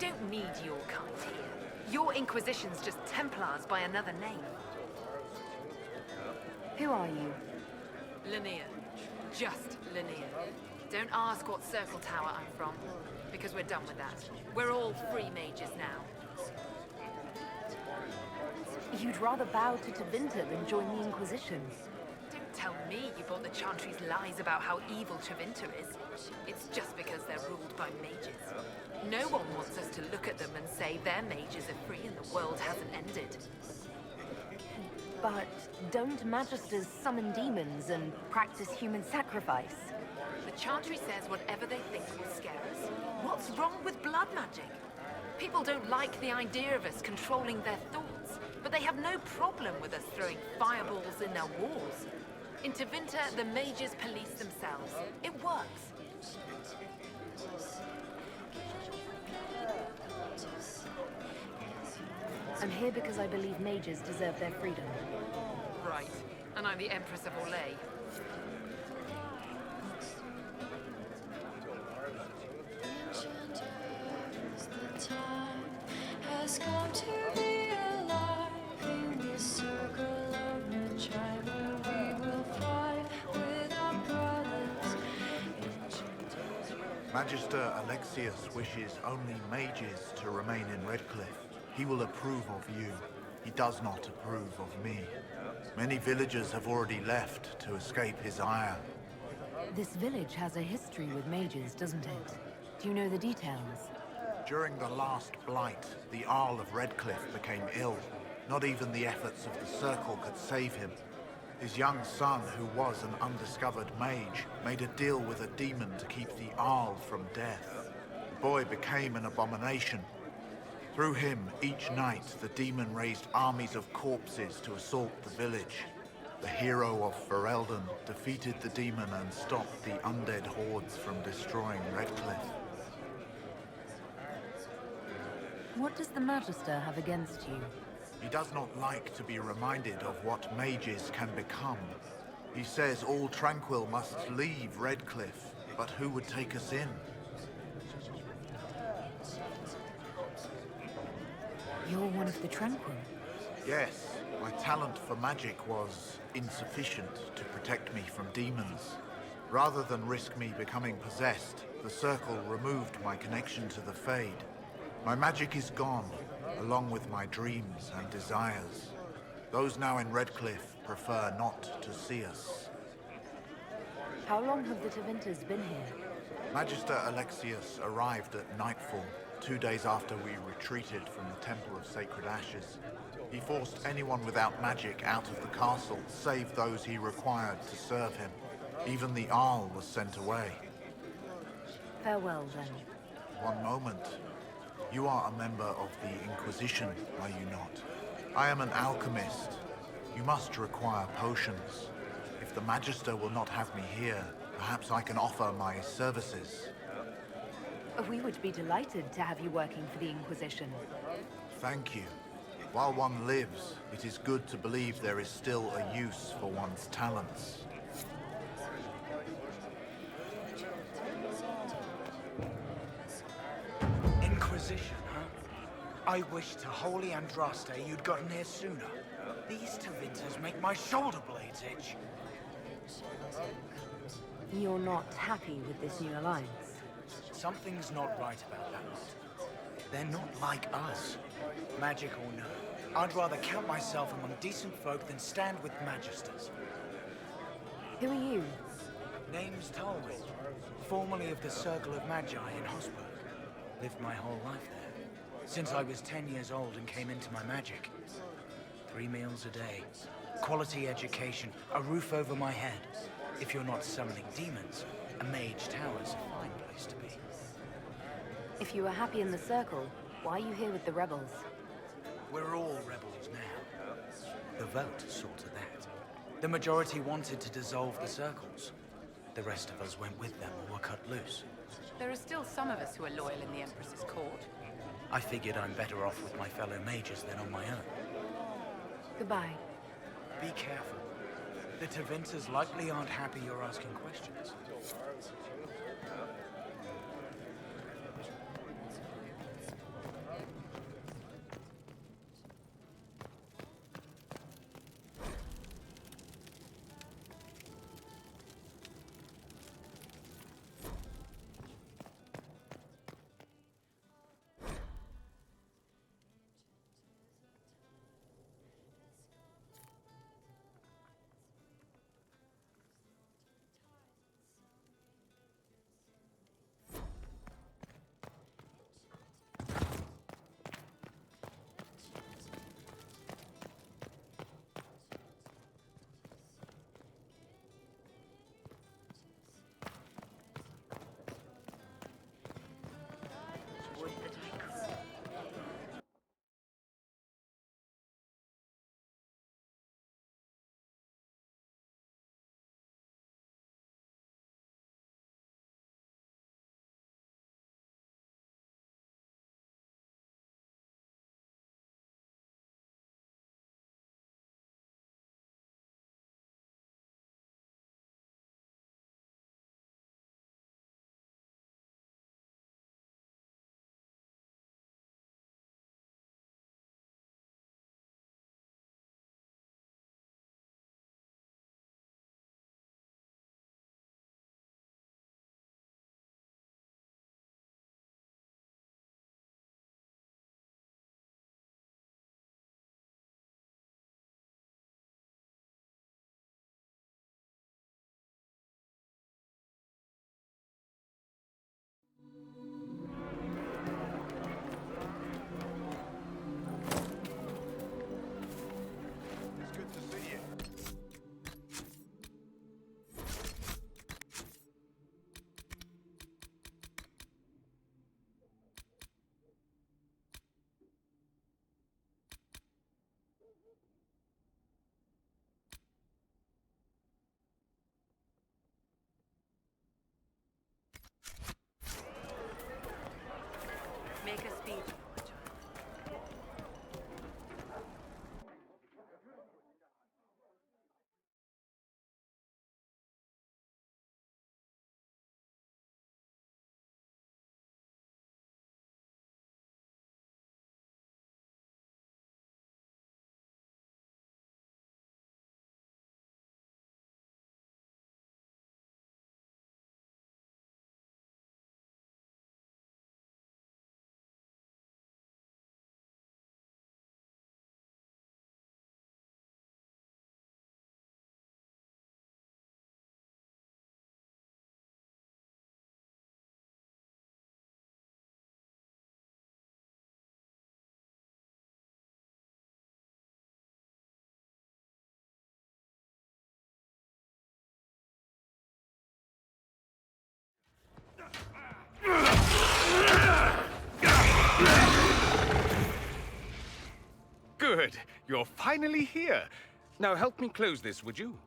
don't need your kind here. Your Inquisition's just Templars by another name. Who are you? Linnea. Just Linnea. Don't ask what Circle Tower I'm from, because we're done with that. We're all free mages now. You'd rather bow to Tevinter than join the Inquisition. Don't tell me you bought the Chantry's lies about how evil Tevinter is. It's just because they're ruled by mages. No one wants us to look at them and say their mages are free and the world hasn't ended. But don't Magisters summon demons and practice human sacrifice? The Chantry says whatever they think will scare us. What's wrong with blood magic? People don't like the idea of us controlling their thoughts, but they have no problem with us throwing fireballs in their walls. In Tevinter, the mages police themselves. It works. I'm here because I believe mages deserve their freedom. Right. And I'm the Empress of Orlais. Has come to be alive in this circle of Magi where we will fight with our brothers. Magister Alexius wishes only mages to remain in Redcliffe. He will approve of you. He does not approve of me. Many villagers have already left to escape his ire. This village has a history with mages, doesn't it? Do you know the details? During the last blight, the Arl of Redcliffe became ill. Not even the efforts of the Circle could save him. His young son, who was an undiscovered mage, made a deal with a demon to keep the Arl from death. The boy became an abomination. Through him, each night, the demon raised armies of corpses to assault the village. The hero of Ferelden defeated the demon and stopped the undead hordes from destroying Redcliffe. What does the Magister have against you? He does not like to be reminded of what mages can become. He says all Tranquil must leave Redcliffe, but who would take us in? You're one of the Tranquil. Yes, my talent for magic was insufficient to protect me from demons. Rather than risk me becoming possessed, the Circle removed my connection to the Fade. My magic is gone, along with my dreams and desires. Those now in Redcliffe prefer not to see us. How long have the Tevinters been here? Magister Alexius arrived at nightfall, 2 days after we retreated from the Temple of Sacred Ashes. He forced anyone without magic out of the castle, save those he required to serve him. Even the Arl was sent away. Farewell, then. One moment. You are a member of the Inquisition, are you not? I am an alchemist. You must require potions. If the Magister will not have me here, perhaps I can offer my services. We would be delighted to have you working for the Inquisition. Thank you. While one lives, it is good to believe there is still a use for one's talents. Inquisition, huh? I wish to holy Andraste you'd gotten here sooner. These Tevinters make my shoulder blades itch. You're not happy with this new alliance? Something's not right about that lot. They're not like us. Magic or no, I'd rather count myself among decent folk than stand with Magisters. Who are you? Name's Tolwyn, formerly of the Circle of Magi in Hosberg. Lived my whole life there, since I was 10 years old and came into my magic. 3 meals a day, quality education, a roof over my head. If you're not summoning demons, a mage tower's a fine place to be. If you were happy in the Circle, why are you here with the rebels? We're all rebels now. The vote saw to that. The majority wanted to dissolve the circles. The rest of us went with them or were cut loose. There are still some of us who are loyal in the Empress's court. I figured I'm better off with my fellow mages than on my own. Goodbye. Be careful. The Tevinters likely aren't happy you're asking questions. Good. You're finally here. Now help me close this, would you?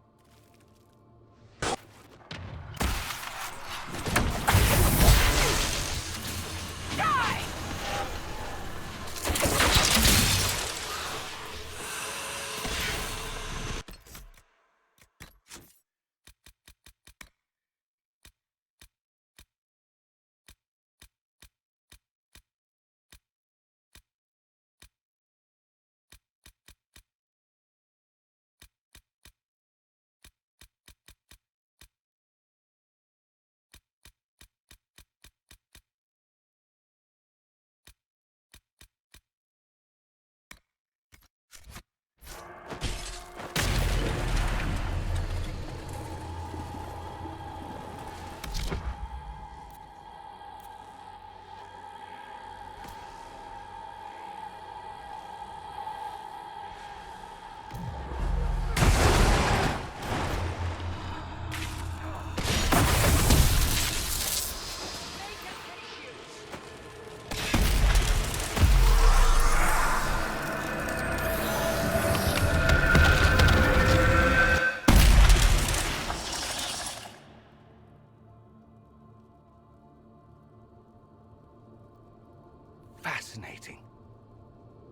Fascinating.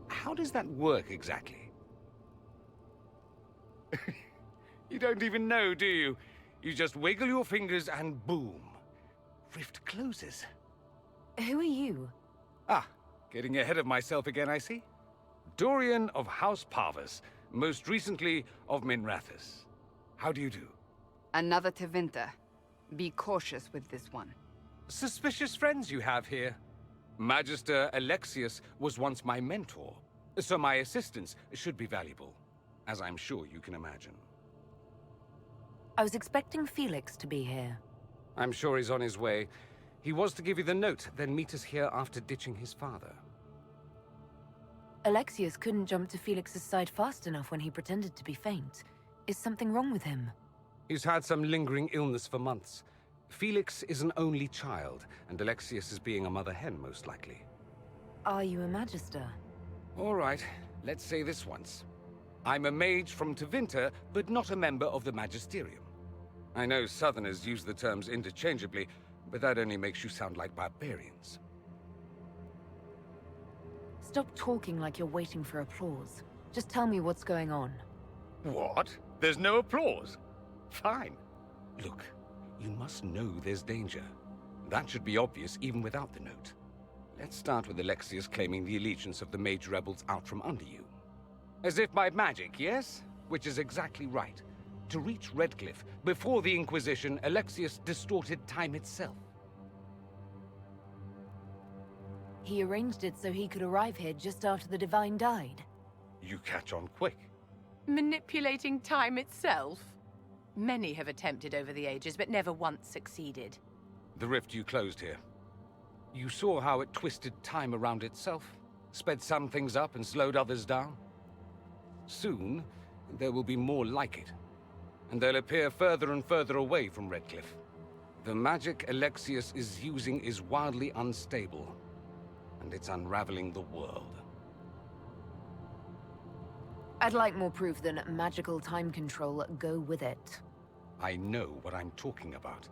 How does that work exactly? You don't even know, do you? You just wiggle your fingers and boom. Rift closes. Who are you? Ah, getting ahead of myself again, I see. Dorian of House Parvus, most recently of Minrathous. How do you do? Another Tevinter. Be cautious with this one. Suspicious friends you have here. Magister Alexius was once my mentor, so my assistance should be valuable, as I'm sure you can imagine. I was expecting Felix to be here. I'm sure he's on his way. He was to give you the note, then meet us here after ditching his father. Alexius couldn't jump to Felix's side fast enough when he pretended to be faint. Is something wrong with him? He's had some lingering illness for months. Felix is an only child, and Alexius is being a mother hen, most likely. Are you a Magister? All right, let's say this once. I'm a mage from Tevinter, but not a member of the Magisterium. I know Southerners use the terms interchangeably, but that only makes you sound like barbarians. Stop talking like you're waiting for applause. Just tell me what's going on. What? There's no applause? Fine. Look, you must know there's danger. That should be obvious even without the note. Let's start with Alexius claiming the allegiance of the mage rebels out from under you. As if by magic, yes? Which is exactly right. To reach Redcliffe, before the Inquisition, Alexius distorted time itself. He arranged it so he could arrive here just after the Divine died. You catch on quick. Manipulating time itself? Many have attempted over the ages, but never once succeeded. The rift you closed here. You saw how it twisted time around itself, sped some things up and slowed others down. Soon, there will be more like it, and they'll appear further and further away from Redcliffe. The magic Alexius is using is wildly unstable, and it's unraveling the world. I'd like more proof than magical time control go with it. I know what I'm talking about.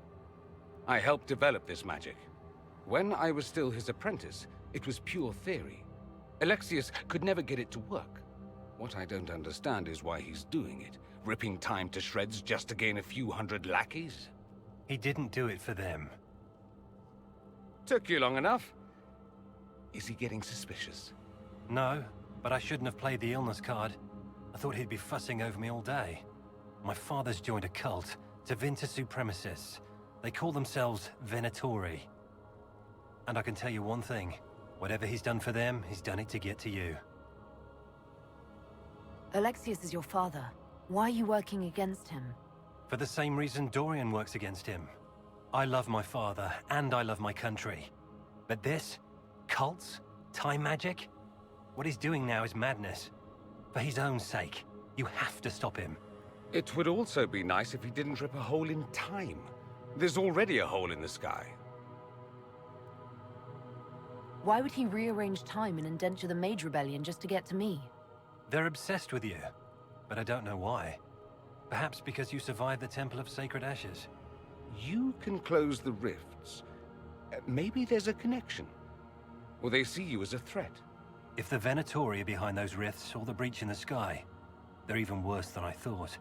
I helped develop this magic. When I was still his apprentice, it was pure theory. Alexius could never get it to work. What I don't understand is why he's doing it, ripping time to shreds just to gain a few hundred lackeys. He didn't do it for them. Took you long enough. Is he getting suspicious? No, but I shouldn't have played the illness card. I thought he'd be fussing over me all day. My father's joined a cult, Tevinter Supremacists. They call themselves Venatori. And I can tell you one thing. Whatever he's done for them, he's done it to get to you. Alexius is your father. Why are you working against him? For the same reason Dorian works against him. I love my father, and I love my country. But this? Cults? Time magic? What he's doing now is madness. For his own sake, you have to stop him. It would also be nice if he didn't rip a hole in time. There's already a hole in the sky. Why would he rearrange time and indenture the Mage Rebellion just to get to me? They're obsessed with you, but I don't know why. Perhaps because you survived the Temple of Sacred Ashes. You can close the rifts. Maybe there's a connection. Or they see you as a threat. If the Venatori are behind those rifts or the breach in the sky, they're even worse than I thought.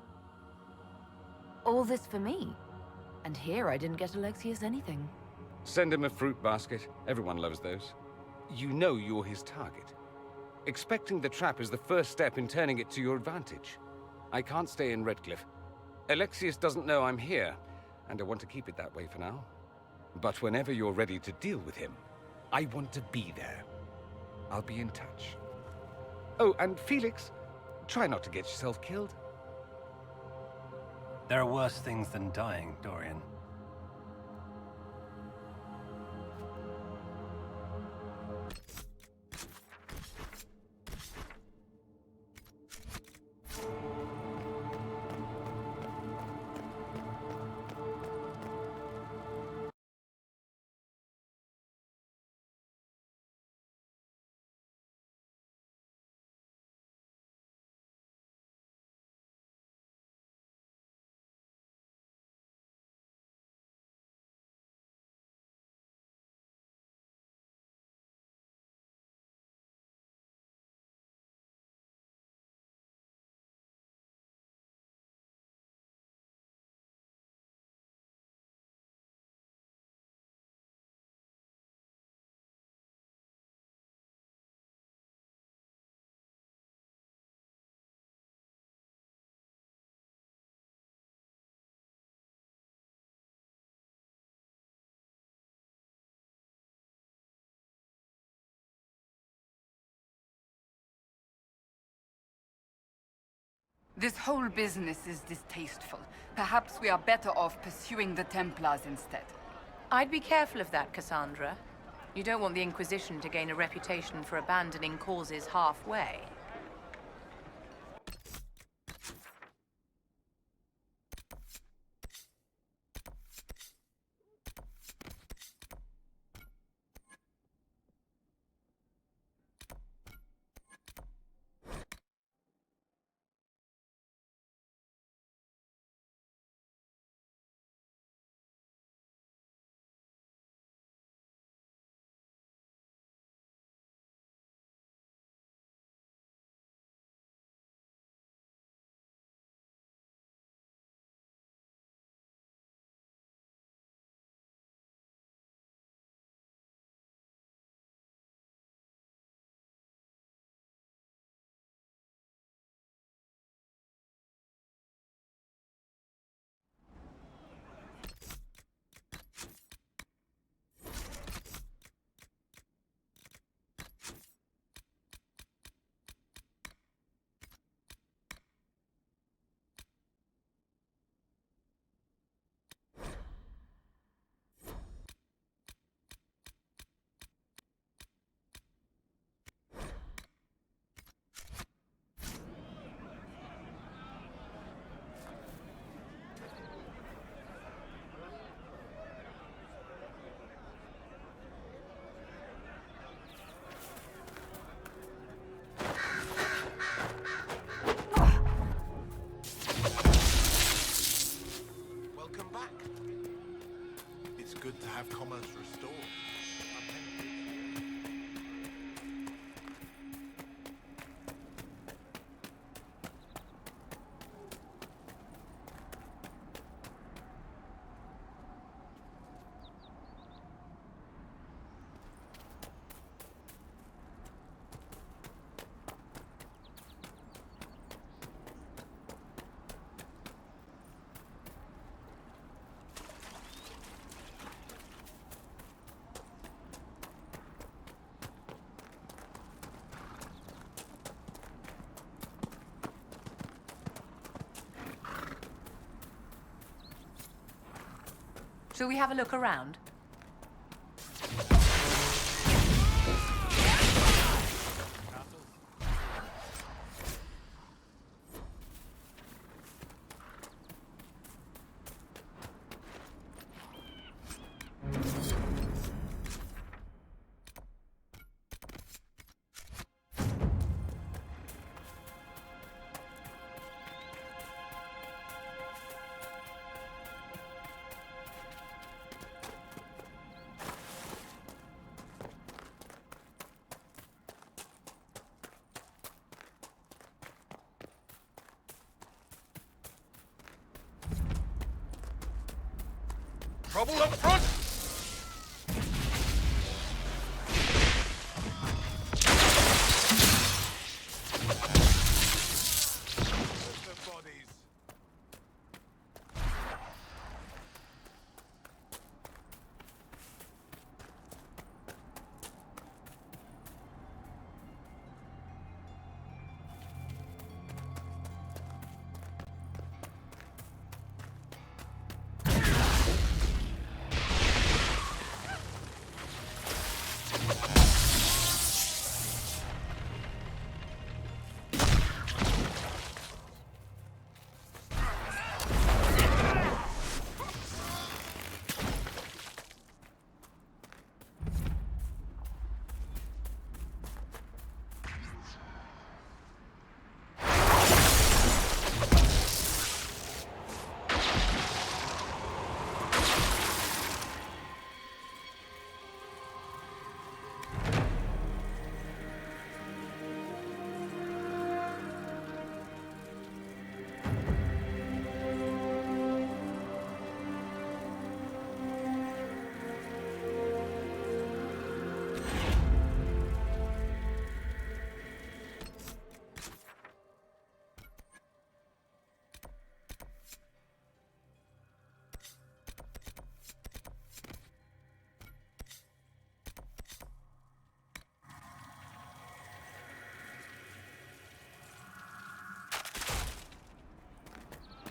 All this for me. And here I didn't get Alexius anything. Send him a fruit basket. Everyone loves those. You know you're his target. Expecting the trap is the first step in turning it to your advantage. I can't stay in Redcliffe. Alexius doesn't know I'm here, and I want to keep it that way for now. But whenever you're ready to deal with him, I want to be there. I'll be in touch. Oh, and Felix, try not to get yourself killed. There are worse things than dying, Dorian. This whole business is distasteful. Perhaps we are better off pursuing the Templars instead. I'd be careful of that, Cassandra. You don't want the Inquisition to gain a reputation for abandoning causes halfway. good to have commerce restored. Shall we have a look around? trouble up front! The bodies.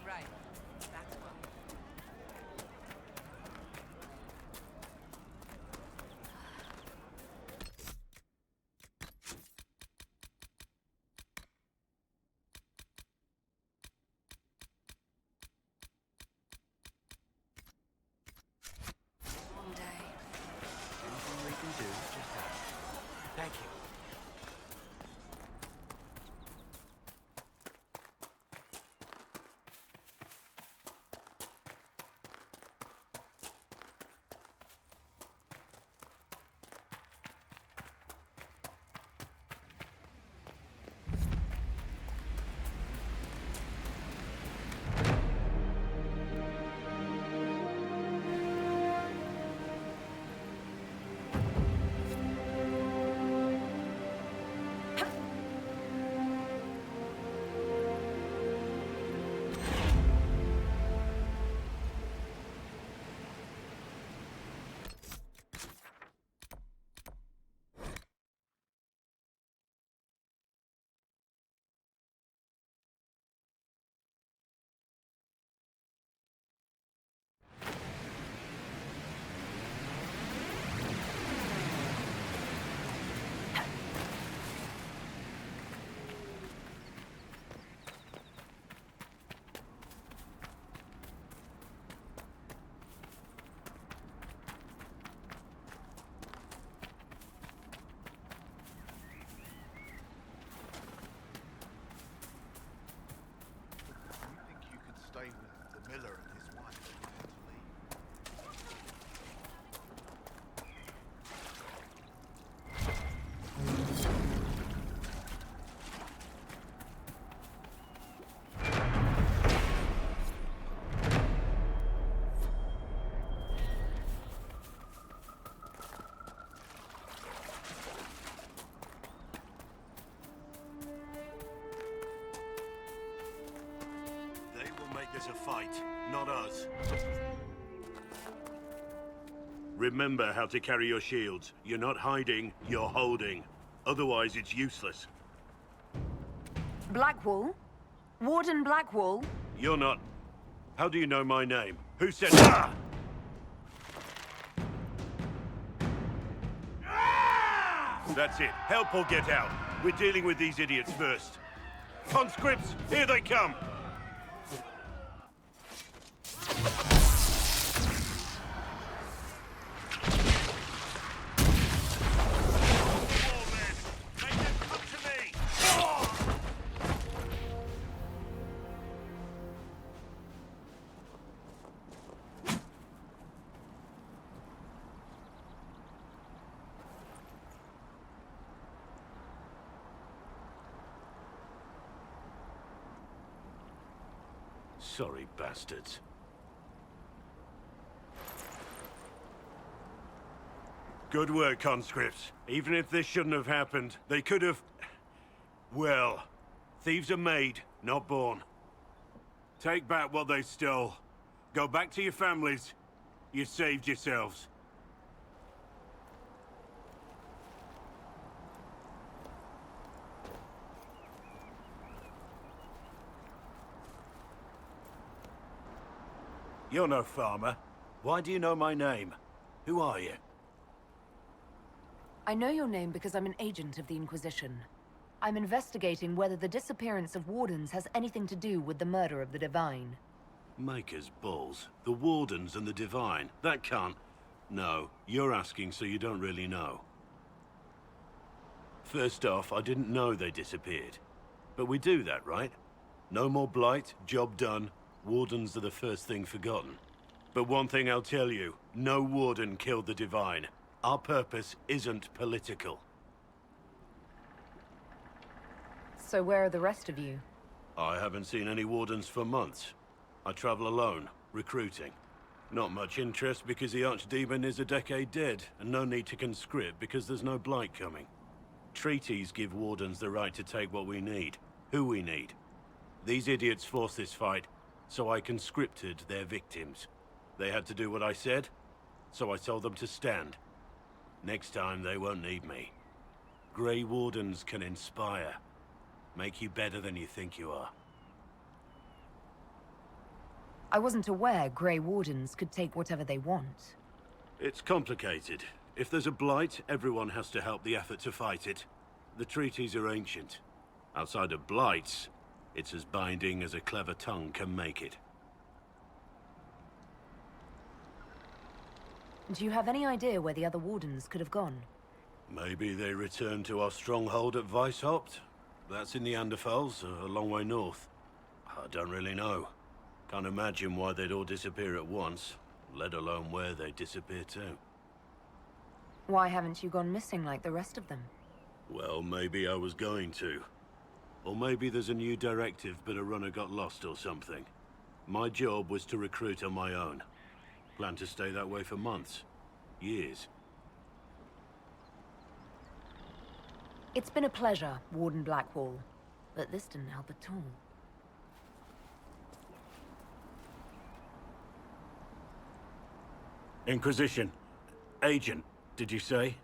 Right. That's one. One day. Anything we can do, just ask. Thank you. You think you could stay with the miller and his wife if you had to leave? They will make this a fight, not us. Remember how to carry your shields. You're not hiding, you're holding. Otherwise, it's useless. Blackwall? Warden Blackwall? You're not... How do you know my name? Who said... Ah! That's it. Help or get out. We're dealing with these idiots first. Conscripts, here they come! Sorry, bastards. Good work, conscripts. Even if this shouldn't have happened, they could have... Well, thieves are made, not born. Take back what they stole. Go back to your families. You saved yourselves. You're no farmer. Why do you know my name? Who are you? I know your name because I'm an agent of the Inquisition. I'm investigating whether the disappearance of Wardens has anything to do with the murder of the Divine. Maker's balls. The Wardens and the Divine. That can't... No, you're asking so you don't really know. First off, I didn't know they disappeared. But we do that, right? No more blight, job done. Wardens are the first thing forgotten. But one thing I'll tell you, no Warden killed the Divine. Our purpose isn't political. So where are the rest of you? I haven't seen any Wardens for months. I travel alone, recruiting. Not much interest because the Archdemon is a decade dead, and no need to conscript because there's no blight coming. Treaties give Wardens the right to take what we need, who we need. These idiots forced this fight, so I conscripted their victims. They had to do what I said, so I told them to stand. Next time, they won't need me. Grey Wardens can inspire. Make you better than you think you are. I wasn't aware Grey Wardens could take whatever they want. It's complicated. If there's a blight, everyone has to help the effort to fight it. The treaties are ancient. Outside of blights, it's as binding as a clever tongue can make it. Do you have any idea where the other Wardens could have gone? Maybe they returned to our stronghold at Weishaupt? That's in the Anderfels, a long way north. I don't really know. Can't imagine why they'd all disappear at once, let alone where they'd disappear to. Why haven't you gone missing like the rest of them? Well, maybe I was going to. Or maybe there's a new directive but a runner got lost or something. My job was to recruit on my own. Plan to stay that way for months. Years. It's been a pleasure, Warden Blackwall. But this didn't help at all. Inquisition. Agent, did you say?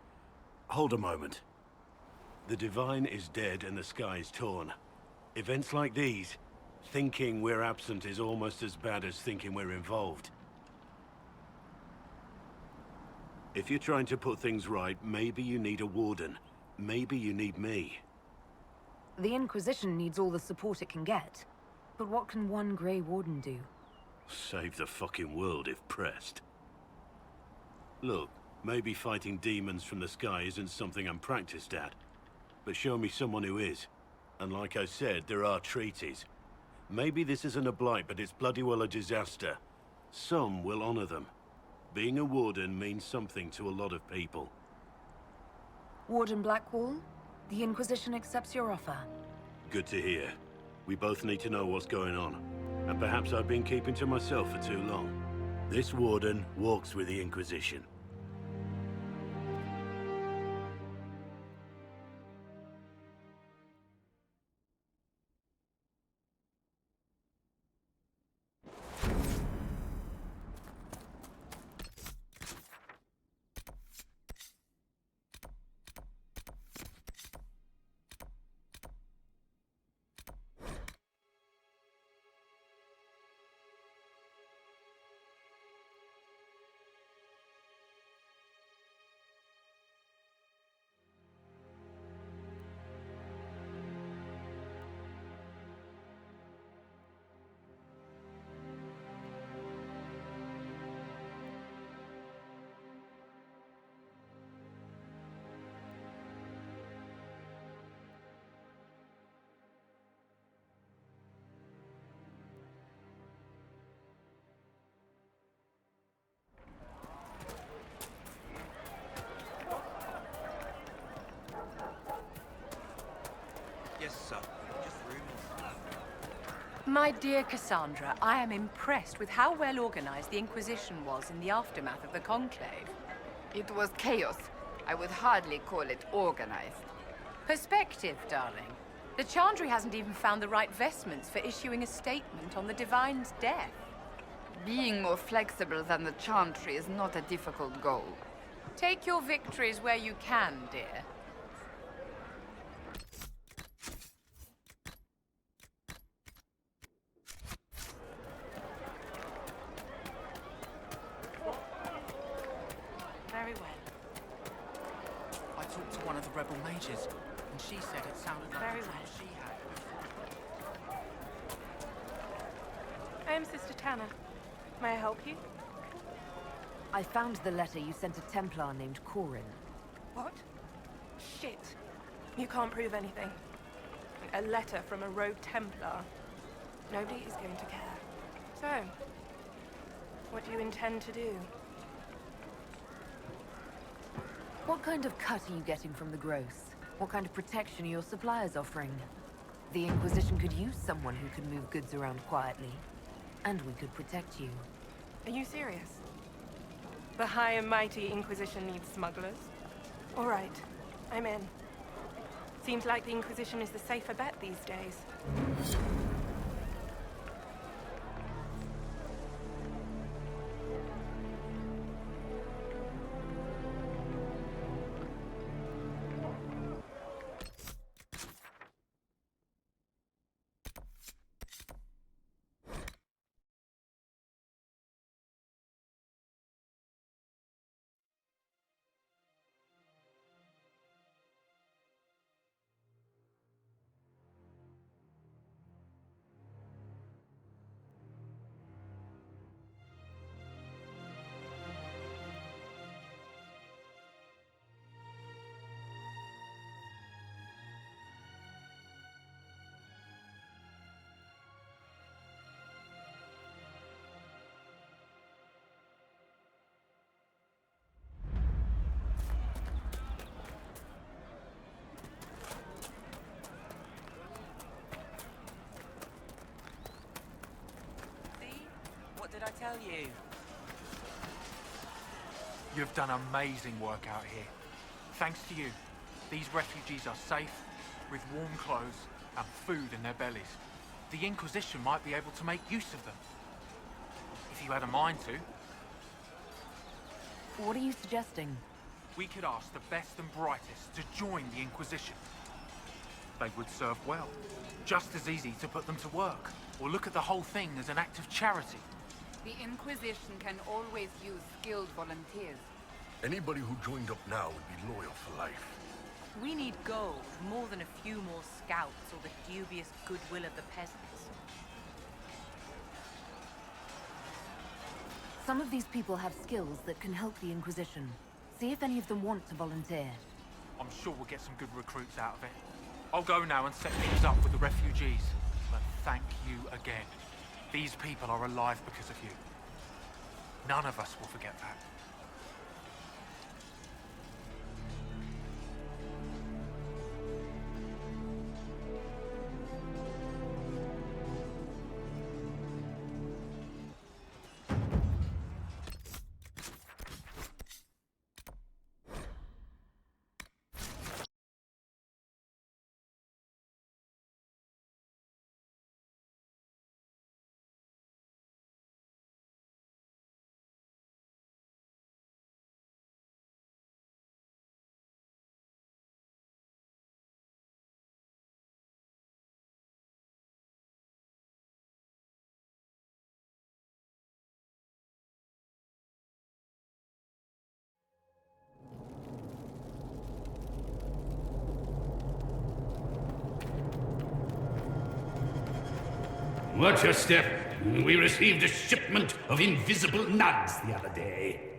Hold a moment. The Divine is dead and the sky is torn. Events like these, thinking we're absent is almost as bad as thinking we're involved. If you're trying to put things right, maybe you need a Warden. Maybe you need me. The Inquisition needs all the support it can get. But what can one Grey Warden do? Save the fucking world if pressed. Look, maybe fighting demons from the sky isn't something I'm practiced at. But show me someone who is. And like I said, there are treaties. Maybe this isn't a blight, but it's bloody well a disaster. Some will honor them. Being a Warden means something to a lot of people. Warden Blackwall, the Inquisition accepts your offer. Good to hear. We both need to know what's going on. And perhaps I've been keeping to myself for too long. This Warden walks with the Inquisition. My dear Cassandra, I am impressed with how well organized the Inquisition was in the aftermath of the Conclave. It was chaos. I would hardly call it organized. Perspective, darling. The Chandri hasn't even found the right vestments for issuing a statement on the Divine's death. Being more flexible than the Chantry is not a difficult goal. Take your victories where you can, dear. Very well. I talked to one of the rebel mages, and she said it sounded like Very the well. dream she had. I am Sister Tanner. May I help you? I found the letter you sent a Templar named Corin. What? Shit. You can't prove anything. A letter from a rogue Templar. Nobody is going to care. So, what do you intend to do? What kind of cut are you getting from the gross? What kind of protection are your suppliers offering? The Inquisition could use someone who can move goods around quietly. And we could protect you. Are you serious? The High and Mighty Inquisition needs smugglers? All right, I'm in. Seems like the Inquisition is the safer bet these days. What did I tell you? You've done amazing work out here. Thanks to you, these refugees are safe, with warm clothes and food in their bellies. The Inquisition might be able to make use of them. If you had a mind to. What are you suggesting? We could ask the best and brightest to join the Inquisition. They would serve well. Just as easy to put them to work, or look at the whole thing as an act of charity. The Inquisition can always use skilled volunteers. Anybody who joined up now would be loyal for life. We need gold, more than a few more scouts or the dubious goodwill of the peasants. Some of these people have skills that can help the Inquisition. See if any of them want to volunteer. I'm sure we'll get some good recruits out of it. I'll go now and set things up with the refugees. But thank you again. These people are alive because of you. None of us will forget that. Watch your step. We received a shipment of invisible nugs the other day.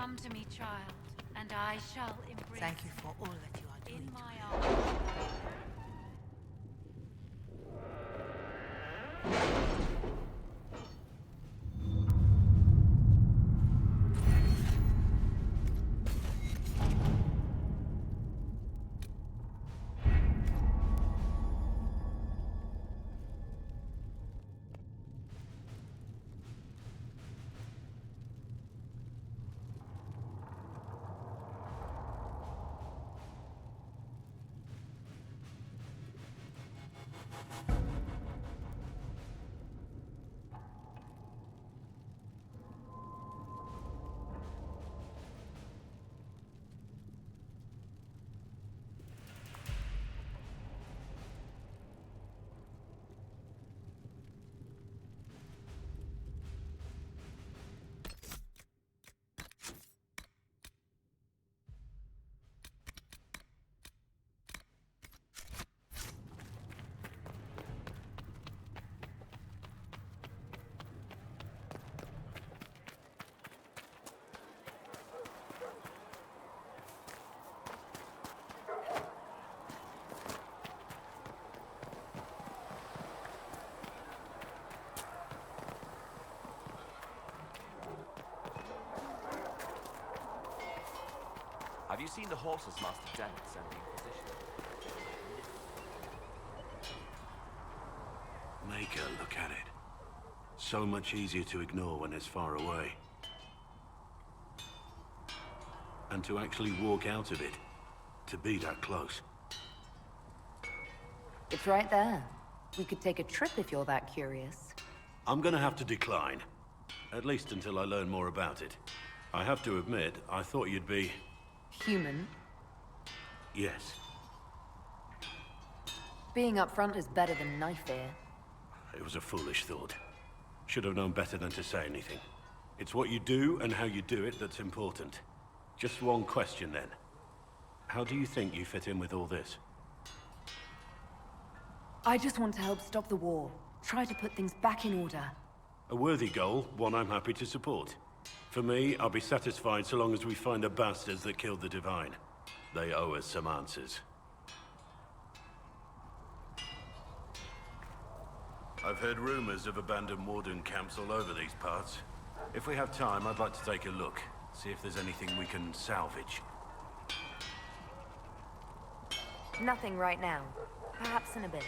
Come to me, child, and I shall embrace Thank you for all that you are doing. in my arms. Have you seen the horses Master Dennis and the Inquisition? Make her look at it. So much easier to ignore when it's far away. And to actually walk out of it. To be that close. It's right there. We could take a trip if you're that curious. I'm gonna have to decline. At least until I learn more about it. I have to admit, I thought you'd be... Human. Yes. Being upfront is better than knife ear. It was a foolish thought. Should have known better than to say anything. It's what you do and how you do it that's important. Just one question then. How do you think you fit in with all this? I just want to help stop the war. Try to put things back in order. A worthy goal, one I'm happy to support. For me, I'll be satisfied so long as we find the bastards that killed the Divine. They owe us some answers. I've heard rumors of abandoned Warden camps all over these parts. If we have time, I'd like to take a look. See if there's anything we can salvage. Nothing right now. Perhaps in a bit.